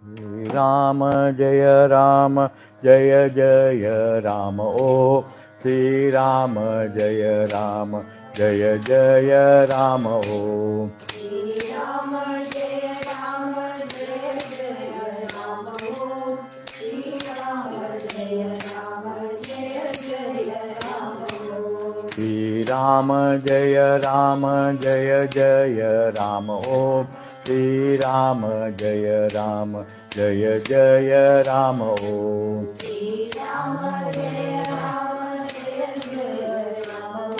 राम जय जय राम ओ श्री राम जय जय राम ओ श्री राम जय राम ओ श्री राम जय राम ओ श्री राम जय जय राम ओ श्री राम जय जय राम ओ श्री राम जय राम ओ श्री राम जय राम ओ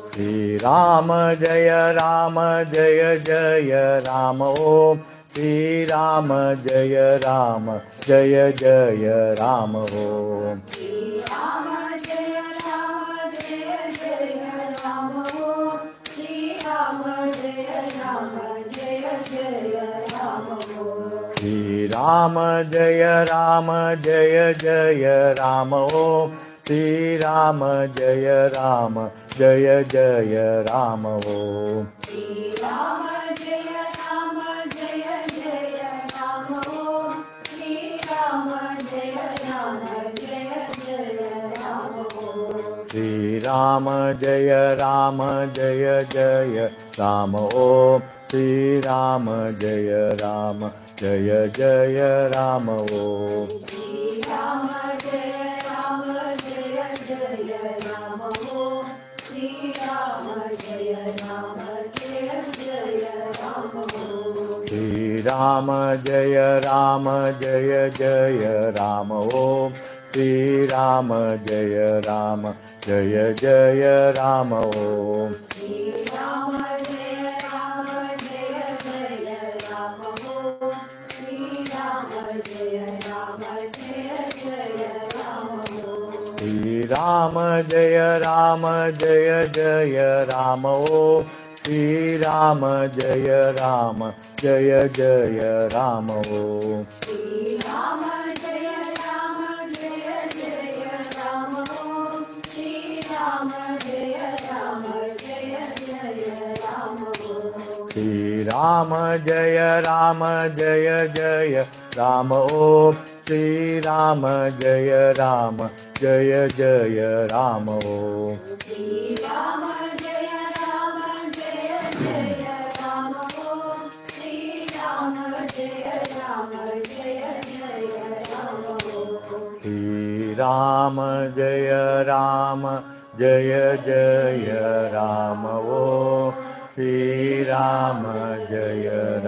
श्री राम जय जय राम ओ श्री राम जय जय राम ओ श्री राम जय राम ओ श्री राम जय राम ओ श्री राम जय जय राम ओ श्री राम जय जय राम ओ श्री राम जय राम ओ श्री राम जय राम ओ श्री राम जय जय राम ओ श्री राम जय जय राम ओ श्री राम जय राम ओ श्री राम जय राम ओ श्री राम जय जय राम ओ श्री राम जय जय राम ओ श्री राम जय राम ओ श्री राम जय राम ओ श्री राम जय जय राम ओ श्री राम जय जय राम ओ श्री राम जय राम ओ श्री राम जय राम ओ श्री राम जय जय राम ओ श्री राम जय जय राम ओ श्री राम जय राम ओ श्री राम जय राम ओ श्री राम जय जय राम ओ श्री राम जय